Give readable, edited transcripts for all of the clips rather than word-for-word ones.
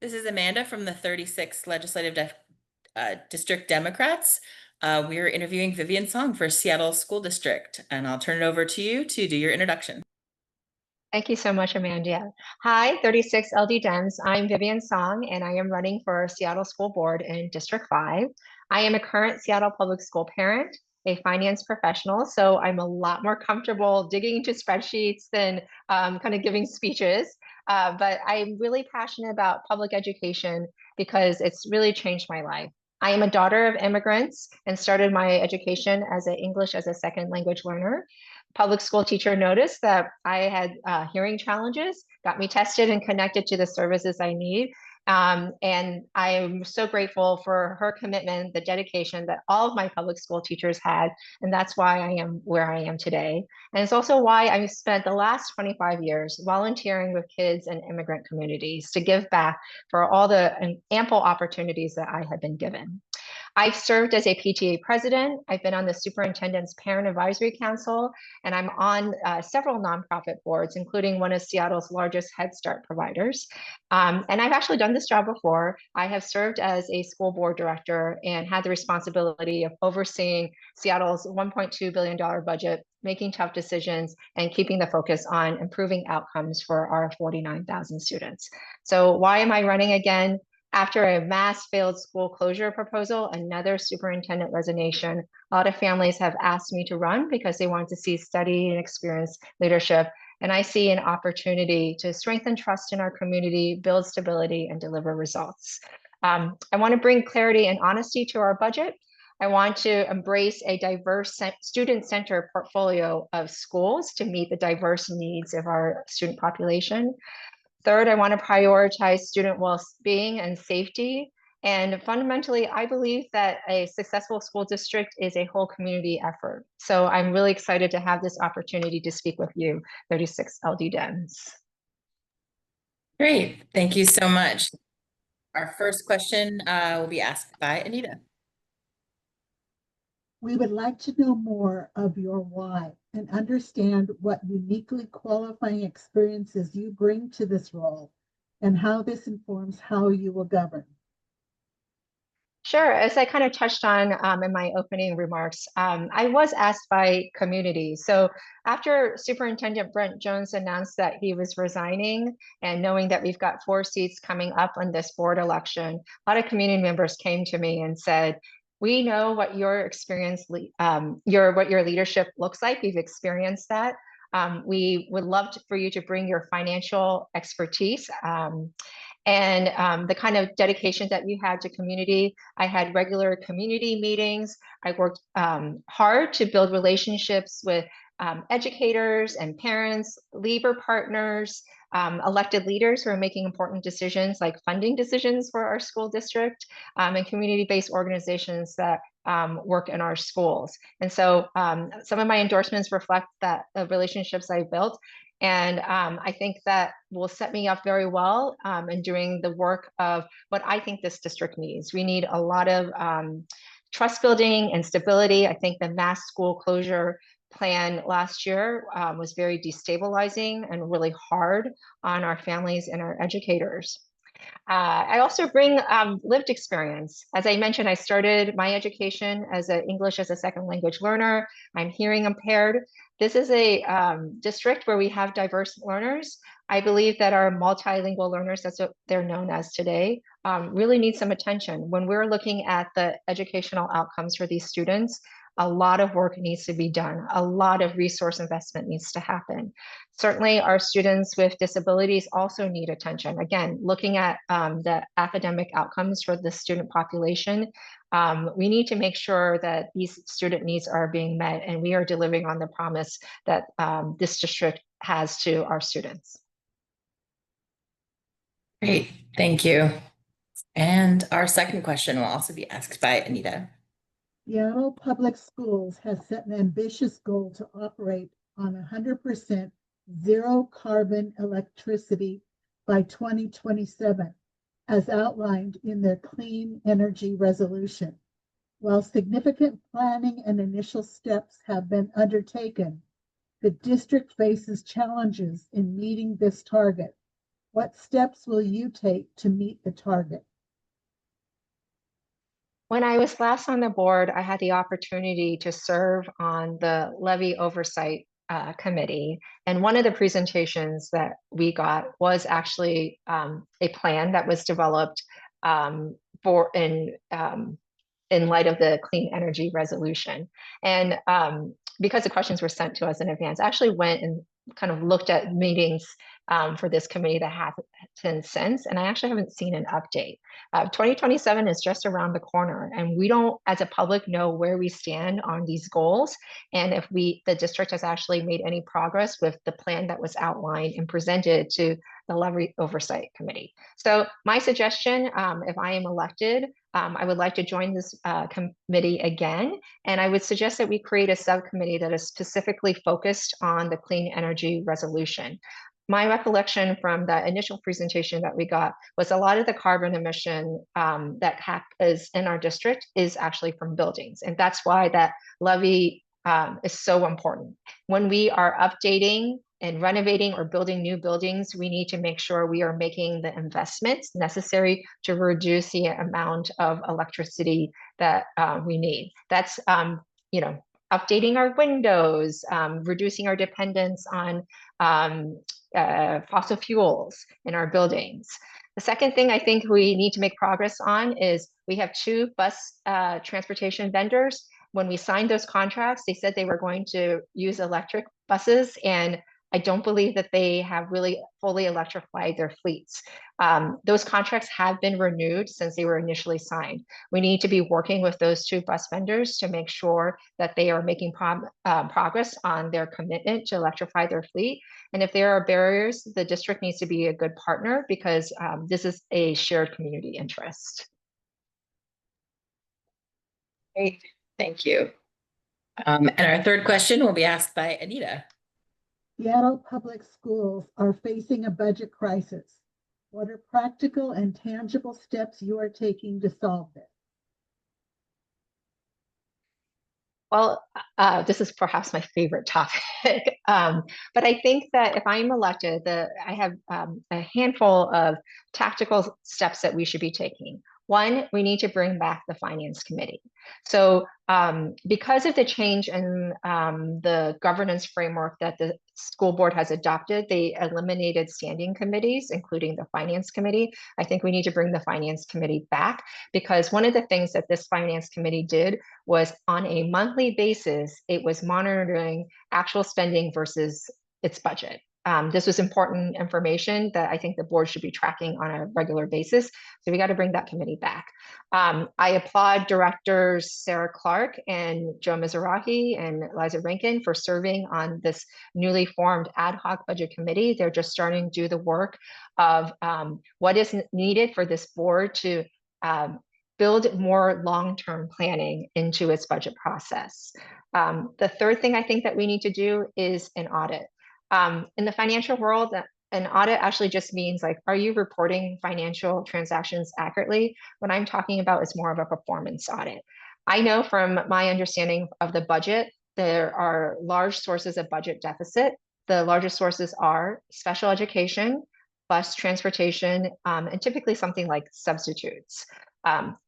This is Amanda from the 36th District Democrats. We are interviewing Vivian Song for Seattle School District, and I'll turn it over to you to do your introduction. Thank you so much, Amanda. Hi, 36 LD Dems. I'm Vivian Song, and I am running for Seattle School Board in District 5. I am a current Seattle Public School parent, a finance professional, so I'm a lot more comfortable digging into spreadsheets than kind of giving speeches. But I'm really passionate about public education because it's really changed my life. I am a daughter of immigrants and started my education as an English as a second language learner. Public school teacher noticed that I had hearing challenges, got me tested and connected to the services I need. And I'm so grateful for her commitment, the dedication that all of my public school teachers had. And that's why I am where I am today. And it's also why I've spent the last 25 years volunteering with kids and immigrant communities to give back for all the ample opportunities that I have been given. I've served as a PTA president. I've been on the Superintendent's Parent Advisory Council, and I'm on several nonprofit boards, including one of Seattle's largest Head Start providers. And I've actually done this job before. I have served as a school board director and had the responsibility of overseeing Seattle's $1.2 billion budget, making tough decisions, and keeping the focus on improving outcomes for our 49,000 students. So why am I running again? After a mass failed school closure proposal, another superintendent resignation, a lot of families have asked me to run because they want to see steady and experienced leadership. And I see an opportunity to strengthen trust in our community, build stability, and deliver results. I want to bring clarity and honesty to our budget. I want to embrace a diverse student-centered portfolio of schools to meet the diverse needs of our student population. Third, I want to prioritize student well-being and safety. And fundamentally, I believe that a successful school district is a whole community effort. So I'm really excited to have this opportunity to speak with you, 36 LD Dems. Great, thank you so much. Our first question will be asked by Anita. We would like to know more of your why and understand what uniquely qualifying experiences you bring to this role and how this informs how you will govern. Sure. As I kind of touched on in my opening remarks, I was asked by community. So after Superintendent Brent Jones announced that he was resigning, and knowing that we've got 4 seats coming up on this board election, a lot of community members came to me and said, "We know what your experience, what your leadership looks like. We've experienced that. We would love for you to bring your financial expertise." And the kind of dedication that you had to community. I had regular community meetings. I worked hard to build relationships with educators and parents, labor partners, elected leaders who are making important decisions like funding decisions for our school district, and community-based organizations that work in our schools. And so some of my endorsements reflect that relationships I built. And I think that will set me up very well in doing the work of what I think this district needs. We need a lot of trust building and stability. I think the mass school closure plan last year was very destabilizing and really hard on our families and our educators. I also bring lived experience. As I mentioned, I started my education as an English as a second language learner. I'm hearing impaired. This is a district where we have diverse learners. I believe that our multilingual learners, that's what they're known as today, really need some attention. When we're looking at the educational outcomes for these students, a lot of work needs to be done. A lot of resource investment needs to happen. Certainly, our students with disabilities also need attention. Again, looking at the academic outcomes for the student population, we need to make sure that these student needs are being met and we are delivering on the promise that this district has to our students. Great, thank you. And our second question will also be asked by Anita. Seattle Public Schools has set an ambitious goal to operate on 100% zero carbon electricity by 2027, as outlined in their clean energy resolution. While significant planning and initial steps have been undertaken, the district faces challenges in meeting this target, What steps will you take to meet the target? When I was last on the board, I had the opportunity to serve on the levy oversight committee. And one of the presentations that we got was actually a plan that was developed for in light of the clean energy resolution. And because the questions were sent to us in advance, I actually went and kind of looked at meetings for this committee that happened since, and I actually haven't seen an update. 2027 is just around the corner, and we don't, as a public, know where we stand on these goals, and if the district has actually made any progress with the plan that was outlined and presented to the Levy Oversight Committee. So my suggestion, if I am elected, I would like to join this committee again, and I would suggest that we create a subcommittee that is specifically focused on the clean energy resolution. My recollection from the initial presentation that we got was a lot of the carbon emission that is in our district is actually from buildings. And that's why that levy is so important. When we are updating and renovating or building new buildings, we need to make sure we are making the investments necessary to reduce the amount of electricity that we need. That's, updating our windows, reducing our dependence on fossil fuels in our buildings. The second thing I think we need to make progress on is we have 2 bus transportation vendors. When we signed those contracts, they said they were going to use electric buses, and I don't believe that they have really fully electrified their fleets. Those contracts have been renewed since they were initially signed. We need to be working with those 2 bus vendors to make sure that they are making progress on their commitment to electrify their fleet. And if there are barriers, the district needs to be a good partner because this is a shared community interest. Great, thank you. And our third question will be asked by Anita. Seattle Public Schools are facing a budget crisis. What are practical and tangible steps you are taking to solve this? Well, this is perhaps my favorite topic, but I think that if I'm elected, I have a handful of tactical steps that we should be taking. One, we need to bring back the Finance Committee. So because of the change in the governance framework that the school board has adopted, they eliminated standing committees, including the Finance Committee. I think we need to bring the Finance Committee back because one of the things that this Finance Committee did was on a monthly basis, it was monitoring actual spending versus its budget. This was important information that I think the board should be tracking on a regular basis. So we got to bring that committee back. I applaud directors Sarah Clark and Joe Mizrahi and Liza Rankin for serving on this newly formed ad hoc budget committee. They're just starting to do the work of what is needed for this board to build more long-term planning into its budget process. The third thing I think that we need to do is an audit. In the financial world, an audit actually just means like, are you reporting financial transactions accurately? What I'm talking about is more of a performance audit. I know from my understanding of the budget, there are large sources of budget deficit. The largest sources are special education, bus transportation, and typically something like substitutes.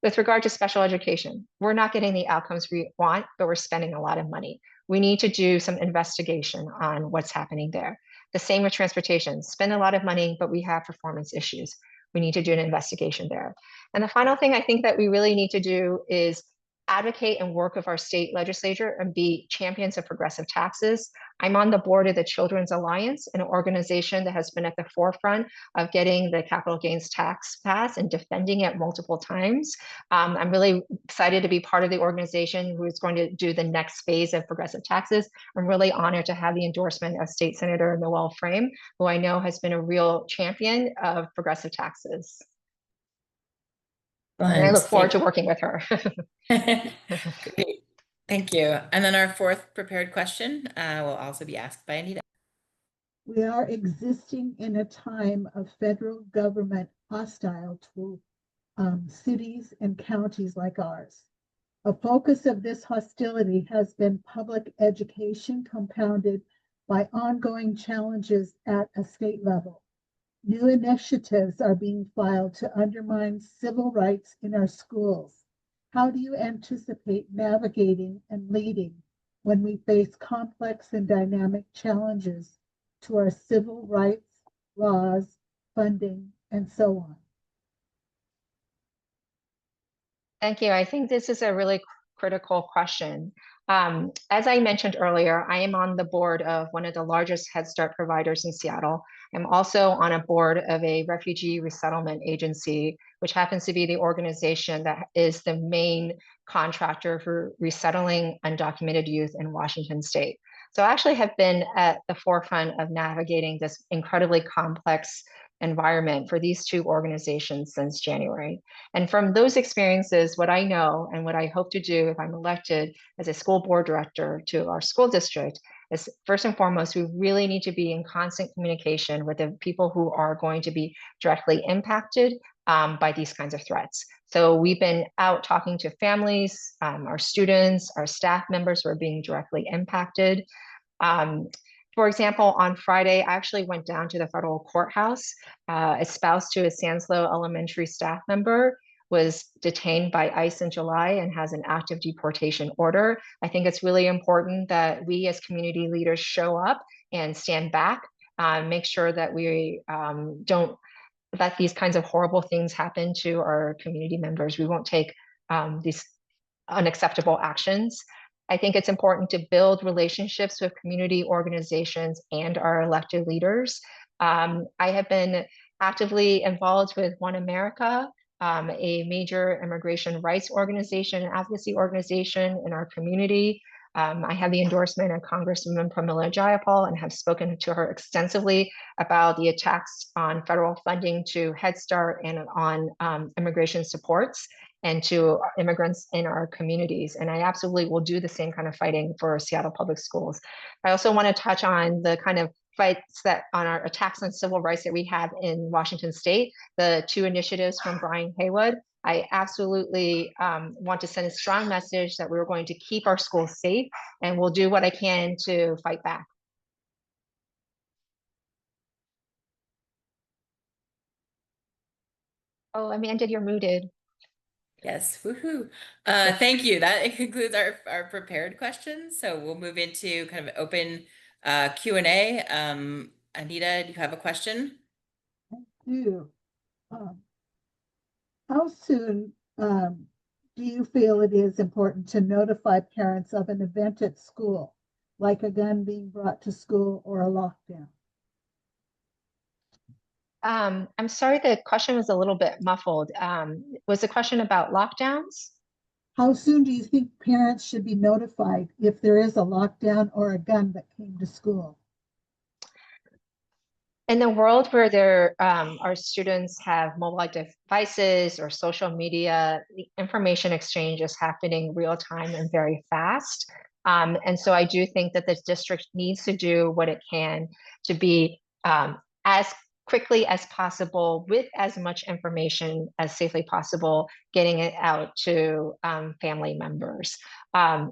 With regard to special education, we're not getting the outcomes we want, but we're spending a lot of money. We need to do some investigation on what's happening there. The same with transportation, spend a lot of money, but we have performance issues. We need to do an investigation there. And the final thing I think that we really need to do is advocate and work with our state legislature and be champions of progressive taxes. I'm on the board of the Children's Alliance, an organization that has been at the forefront of getting the capital gains tax passed and defending it multiple times. I'm really excited to be part of the organization who is going to do the next phase of progressive taxes. I'm really honored to have the endorsement of State Senator Noel Frame, who I know has been a real champion of progressive taxes. And I look forward to working with her. Great. Thank you. And then our fourth prepared question will also be asked by Anita. We are existing in a time of federal government hostile to cities and counties like ours. A focus of this hostility has been public education compounded by ongoing challenges at a state level. New initiatives are being filed to undermine civil rights in our schools. How do you anticipate navigating and leading when we face complex and dynamic challenges to our civil rights, laws, funding, and so on? Thank you. I think this is a really critical question. As I mentioned earlier, I am on the board of one of the largest Head Start providers in Seattle. I'm also on a board of a refugee resettlement agency, which happens to be the organization that is the main contractor for resettling undocumented youth in Washington State. So I actually have been at the forefront of navigating this incredibly complex environment for these two organizations since January. And from those experiences, what I know and what I hope to do if I'm elected as a school board director to our school district is, first and foremost, we really need to be in constant communication with the people who are going to be directly impacted by these kinds of threats. So we've been out talking to families, our students, our staff members who are being directly impacted. Um, for example, on Friday, I actually went down to the federal courthouse. A spouse to a Sanslow Elementary staff member was detained by ICE in July and has an active deportation order. I think it's really important that we as community leaders show up and stand back, make sure that we don't let these kinds of horrible things happen to our community members. We won't take these unacceptable actions. I think it's important to build relationships with community organizations and our elected leaders. I have been actively involved with One America, a major immigration rights organization and advocacy organization in our community. I have the endorsement of Congresswoman Pramila Jayapal and have spoken to her extensively about the attacks on federal funding to Head Start and on immigration supports and to immigrants in our communities. And I absolutely will do the same kind of fighting for Seattle Public Schools. I also want to touch on the kind of fights that on our attacks on civil rights that we have in Washington State, the two initiatives from Brian Haywood. I absolutely want to send a strong message that we're going to keep our schools safe and we'll do what I can to fight back. Oh, Amanda, you're muted. Yes, woohoo. Thank you. That concludes our prepared questions. So we'll move into kind of open Q&A. Anita, do you have a question? Do how soon do you feel it is important to notify parents of an event at school, like a gun being brought to school or a lockdown? I'm sorry, the question was a little bit muffled. Was the question about lockdowns? How soon do you think parents should be notified if there is a lockdown or a gun that came to school? In the world where our students have mobile devices or social media, the information exchange is happening real time and very fast. And so I do think that the district needs to do what it can to be as quickly as possible with as much information as safely possible, getting it out to family members. Trying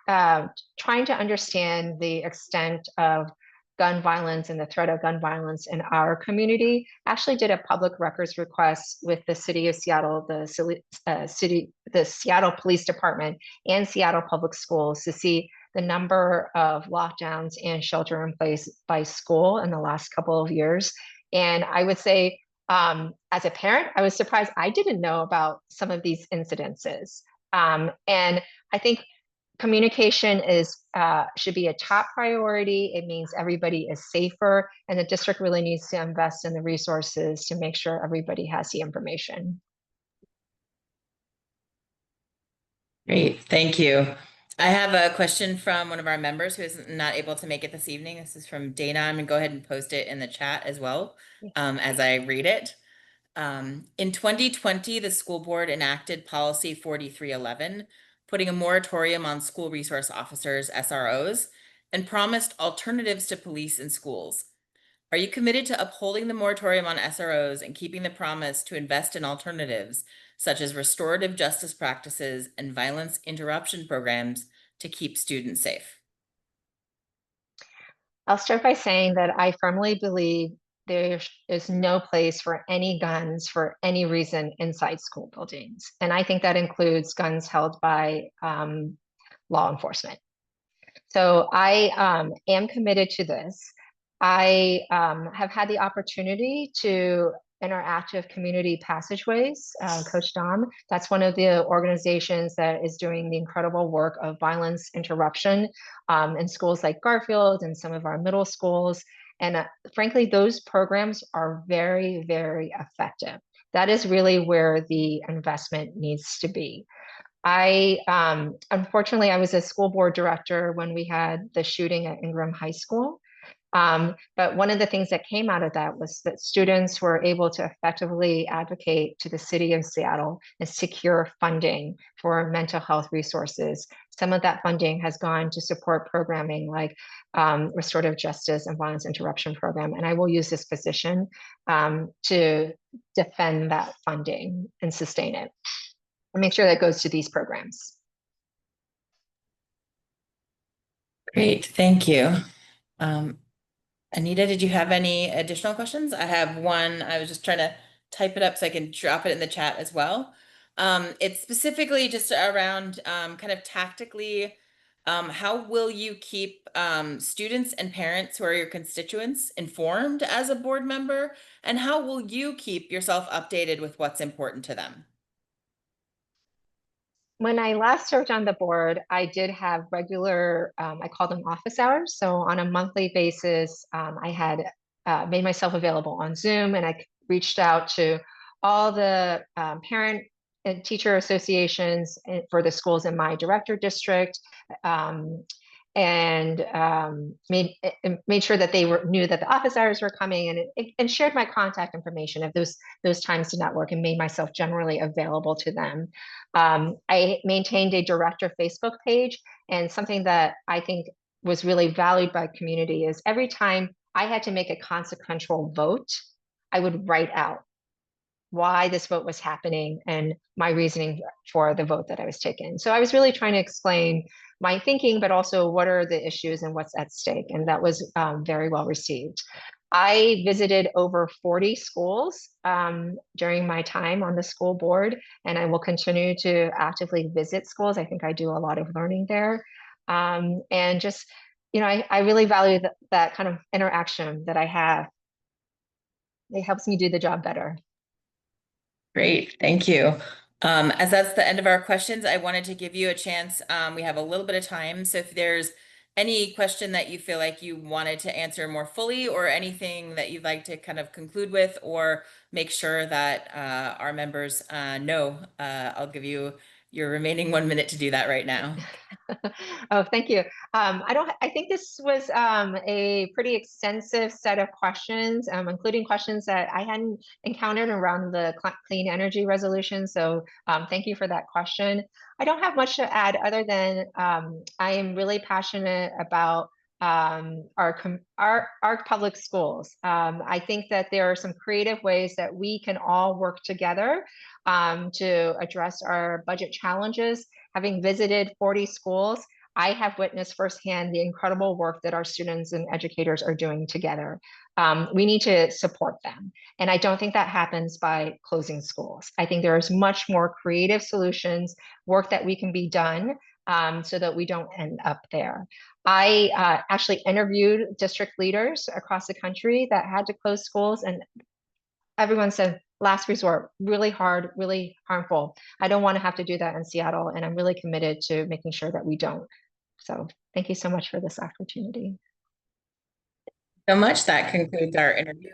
to understand the extent of gun violence and the threat of gun violence in our community, actually did a public records request with the city of Seattle, the Seattle Police Department and Seattle Public Schools to see the number of lockdowns and shelter in place by school in the last couple of years. And I would say, as a parent, I was surprised I didn't know about some of these incidences. And I think communication should be a top priority. It means everybody is safer, and the district really needs to invest in the resources to make sure everybody has the information. Great, thank you. I have a question from one of our members who is not able to make it this evening. This is from Dana. I'm gonna go ahead and post it in the chat as well as I read it. In 2020, the school board enacted policy 4311, putting a moratorium on school resource officers, SROs, and promised alternatives to police in schools. Are you committed to upholding the moratorium on SROs and keeping the promise to invest in alternatives, such as restorative justice practices and violence interruption programs to keep students safe? I'll start by saying that I firmly believe there is no place for any guns for any reason inside school buildings. And I think that includes guns held by law enforcement. So I am committed to this. I have had the opportunity to interact with community passageways, Coach Dom. That's one of the organizations that is doing the incredible work of violence interruption in schools like Garfield and some of our middle schools. And frankly, those programs are very, very effective. That is really where the investment needs to be. Unfortunately, I was a school board director when we had the shooting at Ingram High School. But one of the things that came out of that was that students were able to effectively advocate to the city of Seattle and secure funding for mental health resources. Some of that funding has gone to support programming like restorative justice and violence interruption program. And I will use this position to defend that funding and sustain it and make sure that goes to these programs. Great, thank you. Anita, did you have any additional questions? I have one. I was just trying to type it up so I can drop it in the chat as well. It's specifically just around kind of tactically, how will you keep students and parents who are your constituents informed as a board member? And how will you keep yourself updated with what's important to them? When I last served on the board, I did have regular, I call them office hours. So on a monthly basis, I had made myself available on Zoom, and I reached out to all the parent and teacher associations for the schools in my director district, and made sure that they knew that the office hours were coming, and shared my contact information if those times did not work, and made myself generally available to them. I maintained a director Facebook page, and something that I think was really valued by community is every time I had to make a consequential vote, I would write out why this vote was happening and my reasoning for the vote that I was taking. So I was really trying to explain my thinking, but also what are the issues and what's at stake. And that was very well received. I visited over 40 schools during my time on the school board, and I will continue to actively visit schools. I think I do a lot of learning there. And just, I really value that kind of interaction that I have. It helps me do the job better. Great, thank you. As that's the end of our questions, I wanted to give you a chance. We have a little bit of time, so if there's any question that you feel like you wanted to answer more fully, or anything that you'd like to kind of conclude with, or make sure that our members know, I'll give you your remaining 1 minute to do that right now. Oh, thank you. I think this was a pretty extensive set of questions, including questions that I hadn't encountered around the clean energy resolution. So thank you for that question. I don't have much to add other than I am really passionate about our public schools. I think that there are some creative ways that we can all work together to address our budget challenges. Having visited 40 schools, I have witnessed firsthand the incredible work that our students and educators are doing together. We need to support them. And I don't think that happens by closing schools. I think there is much more creative solutions, work that we can be done so that we don't end up there. I actually interviewed district leaders across the country that had to close schools, and everyone said, last resort, really hard, really harmful. I don't want to have to do that in Seattle, and I'm really committed to making sure that we don't. So thank you so much for this opportunity. So much. That concludes our interview.